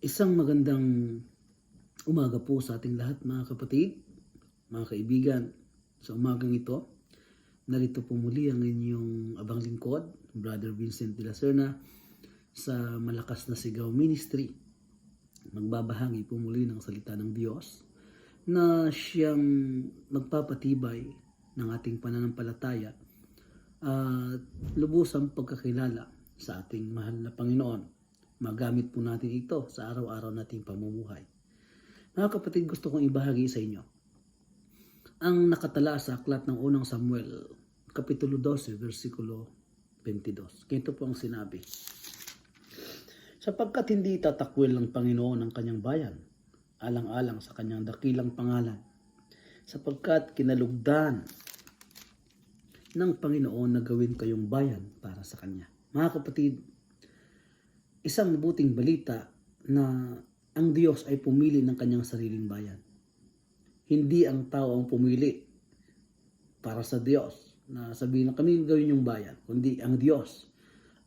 Isang magandang umaga po sa ating lahat mga kapatid, mga kaibigan. Sa umagang ito, narito po muli ang inyong abang lingkod, Brother Vincent de la Serna, sa Malakas na Sigaw Ministry. Magbabahagi po muli ng salita ng Diyos na siyang magpapatibay ng ating pananampalataya at lubusang pagkakilala sa ating mahal na Panginoon. Magamit po natin ito sa araw-araw nating pamumuhay. Mga kapatid, gusto kong ibahagi sa inyo ang nakatala sa aklat ng unang Samuel, Kapitulo 12, versikulo 22. Ganito po ang sinabi. Sapagkat hindi tatakwil ng Panginoon ang kanyang bayan, alang-alang sa kanyang dakilang pangalan, sapagkat kinalugdan ng Panginoon na gawin kayong bayan para sa kanya. Mga kapatid, isang mabuting balita na ang Diyos ay pumili ng kanyang sariling bayan. Hindi ang tao ang pumili para sa Diyos na sabihin na kami gawin yung bayan, kundi ang Diyos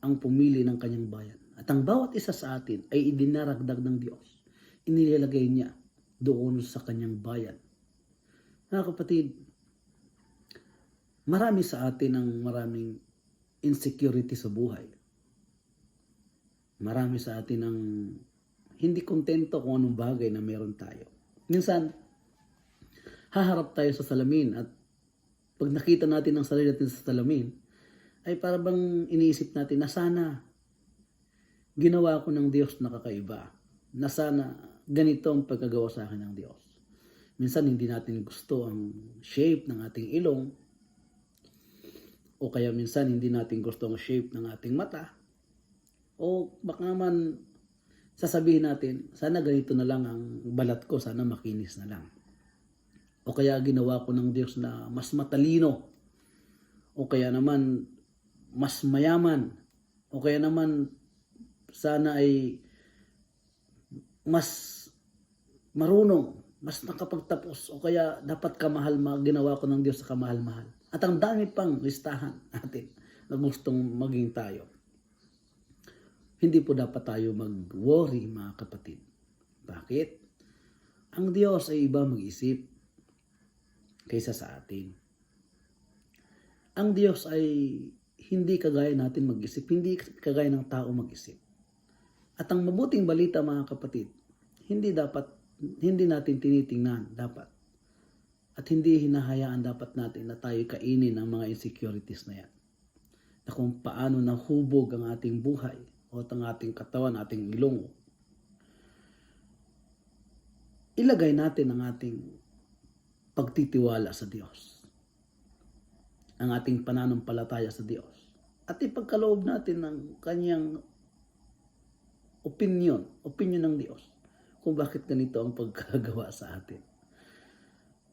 ang pumili ng kanyang bayan. At ang bawat isa sa atin ay idinaragdag ng Diyos. Inilalagay niya doon sa kanyang bayan. Mga kapatid, marami sa atin ang maraming insecurity sa buhay. Marami sa atin ang hindi kontento kung anong bagay na meron tayo. Minsan, haharap tayo sa salamin at pag nakita natin ang sarili natin sa salamin, ay para bang iniisip natin na sana ginawa ko ng Diyos na kakaiba. Na sana ganito ang pagkagawa sa akin ng Diyos. Minsan hindi natin gusto ang shape ng ating ilong o kaya minsan hindi natin gusto ang shape ng ating mata. O baka naman sasabihin natin, sana ganito na lang ang balat ko, sana makinis na lang. O kaya ginawa ko ng Diyos na mas matalino. O kaya naman mas mayaman. O kaya naman sana ay mas marunong, mas nakapagtapos. O kaya dapat kamahal, ginawa ko ng Diyos sa kamahal-mahal. At ang dami pang listahan natin na gustong maging tayo. Hindi po dapat tayo mag-worry mga kapatid. Bakit? Ang Diyos ay iba mag-isip kaysa sa atin. Ang Diyos ay hindi kagaya natin mag-isip, hindi kagaya ng tao mag-isip. At ang mabuting balita mga kapatid, hindi natin tinitingnan dapat. At hindi hinahayaan dapat natin na tayo kainin ang mga insecurities na yan. Na kung paano nahubog ang ating buhay, o ang ating katawan, ating ilong. Ilagay natin ang ating pagtitiwala sa Diyos. Ang ating pananampalataya sa Diyos. At ipagkaloob natin ng kanyang opinion ng Diyos kung bakit ganito ang pagkagawa sa atin.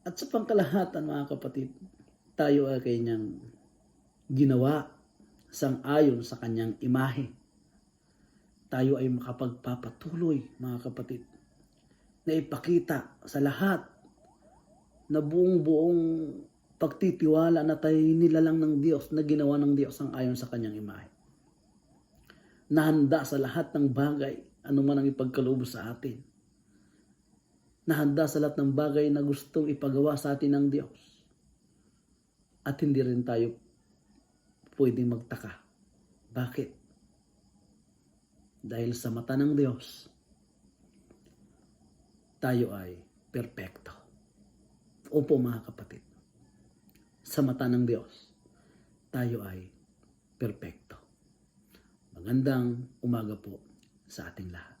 At sa pangkalahatan mga kapatid, tayo ay kanyang ginawa sang-ayon sa kanyang imahe. Tayo ay makapagpapatuloy, mga kapatid, na ipakita sa lahat na buong-buong pagtitiwala na tayo nilalang ng Diyos, na ginawa ng Diyos ang ayon sa kanyang imahe. Nahanda sa lahat ng bagay, anuman ang ipagkaloob sa atin. Nahanda sa lahat ng bagay na gustong ipagawa sa atin ng Diyos. At hindi rin tayo pwedeng magtaka. Bakit? Dahil sa mata ng Diyos, tayo ay perpekto. Opo mga kapatid, sa mata ng Diyos, tayo ay perpekto. Magandang umaga po sa ating lahat.